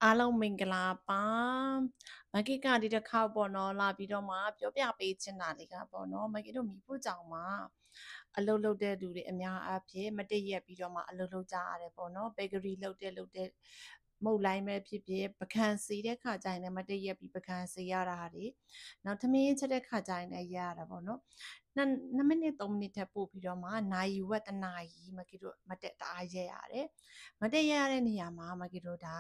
အားလုံးမင်္ဂလာပါမကိကဒီတစ်ခေါက်ပေါ့နော်လာပြီးတော့မှပြောပြပေးချင်တာလေးကပေါ့နော်မကိတို့မိဖို့ကြောင့်မှာအလုပ်လုပ်တဲ့လူတွေအများအားဖြင့်မတည့်ရက်ပြီးတော့မှအလုပ်လုပ်ကြရတယ်ပေါ့နော်ဘေကရီလုပ်တဲ့မုတ်လိုင်းပဲဖြစ်ဖြစ်ပကံစီတဲ့ခါကျရင်လည်းမတည့်ရက်ပြီးပကံစီရတာတွေနောက်သမင်းချက်တဲ့ခါကျရင်လည်းရရတာပေါ့နော်2မိနစ်3မိနစ်ထပ်ပို့ပြီးတော့မှနိုင်ဝက်တနာရီမကိတို့မတက်တအားရဲရတယ်မတက်ရတဲ့နေရာမှာမကိတို့ဒါ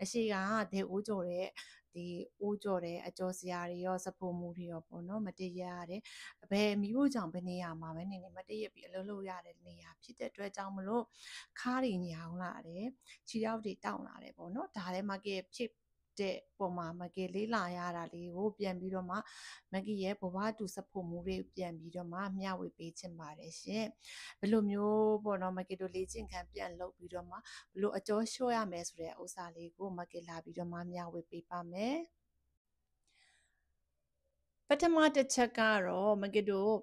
အရှိကဒေအိုးကြော်တဲ့ဒီအိုးကြော်တဲ့အကျော်စရာတွေရောစပိုမှုတွေရောပေါ့နော်မတည့်ရရတယ်ဘယ်မိဖို့ကြောင့်ဘယ်နေရာမှာပဲနေမတည့်ရပြီးအလုပ်လုပ်ရတဲ့နေရာဖြစ်တဲ့အတွက်ကြောင့်မလို့ခါးတွေညောင်းလာတယ်ခြေထောက်တွေတောင့်လာတယ်ပေါ့နော်ဒါလည်းမကဖြစ်တဲ့ပုံမှာမကလေးလာရတာလေးကိုပြန်ပြီးတော့မှမကရဲ့ဘဝတူစဖို့မှုတွေပြန်ပြီးတော့မှမျှဝေပေးချင်ပါတယ်ရှင်ဘယ်လိုမျိုးပေါ့နော်မကတို့လေ့ကျင့်ခန်းပြန်လုပ်ပြီးတော့မှဘလို့အကျော်လျှော့ရမယ်ဆိုတဲ့ဥစ္စာလေးကိုမကလာပြီးတော့မှမျှဝေပေးပါမယ်ပထမတစ်ချက်ကတော့မကတို့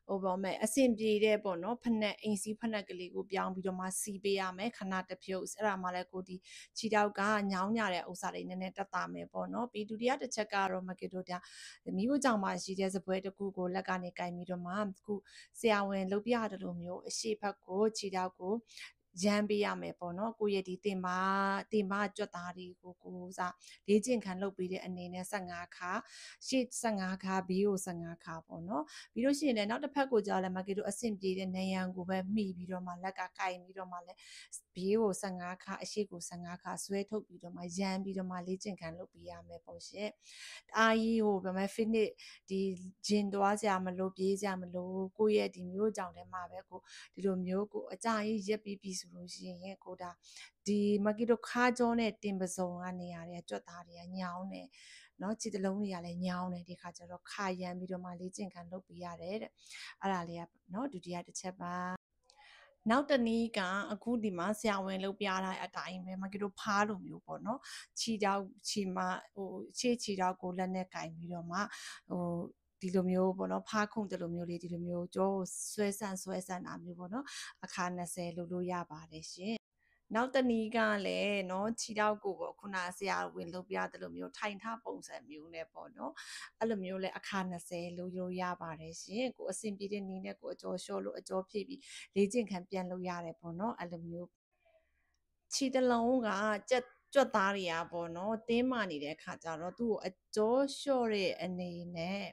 ဟိုပေါ့မယ်အဆင်ပြေတဲ့ပေါ့နော်ဖက်နှက်အိမ်စီးဖက်နှက်ကလေးကိုပြောင်းပြီးတော့မှစီးပေးရမယ်ခဏတစ်ဖြုတ်အဲ့ဒါမှလည်းကိုဒီခြေထောက်ကညောင်းညတဲ့ဥစ္စာတွေနည်းနည်းတက်တာမယ်ပေါ့နော်ပြီးဒုတိယတစ်ချက်ကတော့မကတို့ဒါမိဖို့ကြောင့်မှရှိတဲ့စပွဲတစ်ခုကိုလက်ကနေကင်ပြီးတော့မှခုဆရာဝန်လုပ်ပြတယ်လို့မျိုးအရှိဘက်ကိုခြေထောက်ကိုရမ်းပေးရမယ်ပေါ့နော်ကိုရဲ့ဒီတင်ပါကြွက်သားတွေကိုကိုစားလေ့ကျင့်ခန်းလုပ်ပြီးတဲ့အနေနဲ့15ခါရှေ့15ခါဘေးကို15ခါပေါ့နော်ပြီးလို့ရှိရင်လည်းနောက်တစ်ဖက်ကိုကြာလည်းမကေတို့အဆင်ပြေတဲ့နေရန်ကိုပဲမှီပြီးတော့မှလက်ကကင်ပြီးတော့မှလည်းဘေးကို15ခါအရှိကို15ခါဆွဲထုတ်ပြီးတော့မှရမ်းပြီးတော့မှလေ့ကျင့်ခန်းလုပ်ပေးရမယ်ပေါ့ရှင်အာကြီးဟိုဗမာ fitness ဒီဂျင်သွားစရာမလိုပြေးစရာမလိုကိုယ့်ရဲ့ဒီမျိုးကြောင့်တည်းမှာပဲကိုဒီလိုမျိုးကိုအကြကြီးရက်ပြီးပြီဆိုလို့ရှိရင်ကိုဒါဒီမကီတို့ခါကြောနဲ့တင်ပစုံကနေရတဲ့ကြွက်သားတွေကညောင်းတယ်နော်ခြေတလုံးတွေကလည်းညောင်းတယ်ဒီခါကျတော့ခါရမ်းပြီးတော့မှလေ့ကျင့်ခန်းလုပ်ပေးရတယ်တဲ့အဲ့ဒါလေးကနော်ဒုတိယတစ်ချက်ပါနောက်တနည်းကအခုဒီမှာဆရာဝန်လုပ်ပြတာအတိုင်းပဲမကတို့ဖားလိုမျိုးပေါ့နော်ခြေထောက်ခြေမဟိုခြေထောက်ကိုလက်နဲ့ကင်ပြီးတော့မှဟိုဒီလိုမျိုးပေါ့နော်ဖားခုန်တယ်လိုမျိုးလေးဒီလိုမျိုးကြောဆွဲဆန့်တာမျိုးပေါ့နော်အခါ20လုပ်လို့ရပါတယ်ရှင်နောက်တနည်းကလည်းเนาะခြေထောက်ကိုပေါ့ခုနဆရာဝင်လုပ်ပြတယ်လို့မျိုးထိုင်ထပုံစံမျိုးနဲ့ပေါ့เนาะအဲ့လိုမျိုးလဲအခါ20လုပ်လို့ရပါတယ်ရှင်ကိုအဆင်ပြေတဲ့နည်းနဲ့ကိုအကျော်လျှော့လို့အကျော်ဖြည့်ပြီးလေ့ကျင့်ခန်းပြန်လုပ်ရတယ်ပေါ့เนาะအဲ့လိုမျိုးခြေတလုံးကကြွက်သားတွေကပေါ့နော်တင်းမာနေတဲ့အခါကျတော့သူ့ကိုအကျော်လျှော့တဲ့အနေနဲ့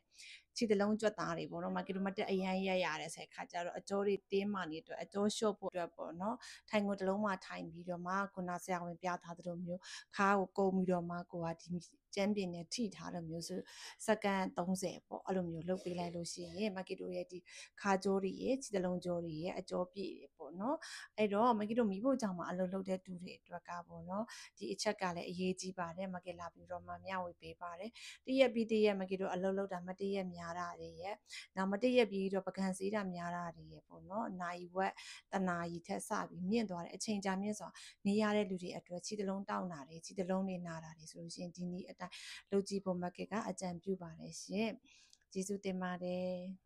ခြေတလုံးကြွက်သားတွေပေါ့နော်မာကီတိုမတက်အရန်ရက်ရတယ်ဆိုတဲ့ခါကျတော့အကျော်တွေတင်းမာနေအတွက်အကျော်လျှော့ဖို့အတွက်ပေါ့နော်ထိုင်ကုန်တစ်လုံးမှာထိုင်ပြီးတော့မှခုနဆရာဝန်ပြထားသလိုမျိုးခါကိုကုန်းပြီးတော့မှကိုကဒီကျန်းပင်နဲ့ထိထားလို့မျိုးဆိုစက္ကန့်30ပေါ့အဲ့လိုမျိုးလုပ်ပေးလိုက်လို့ရှိရင်မာကီတိုရဲ့ဒီခါကြောတွေရဲ့ခြေတလုံးကြောတွေရဲ့အကျော်ပြည့်တွေပေါ့နော်အဲ့တော့မကီတို့မိဖို့ကြောင့်မှာအလုပ်လုပ်တဲ့သူတွေအတွက်ကပေါ့နော်ဒီအချက်ကလည်းအရေးကြီးပါတယ်မကီလာပြီးတော့မှမျှဝေပေးပါတယ်တရက်ပြီးတရက်မကီတို့အလုပ်လုပ်တာမတရက်များတာတွေရဲ့နောက်မတရက်ပြီးတော့ပကံစည်းတာများတာတွေရဲ့ပေါ့နော်နိုင်ဝက်တနာရီထက်စပြီးမြင့်သွားတဲ့အချိန်ကြာမြင့်စွာနေရတဲ့လူတွေအတွက်ခြေတလုံးတောက်တာတွေခြေတလုံးတွေနာတာတွေဆိုလို့ရှိရင်ဒီနေ့အတိုင်းလုပ်ကြည့်ဖို့မကီကအကြံပြုပါတယ်ရှင်ကျေးဇူးတင်ပါတယ်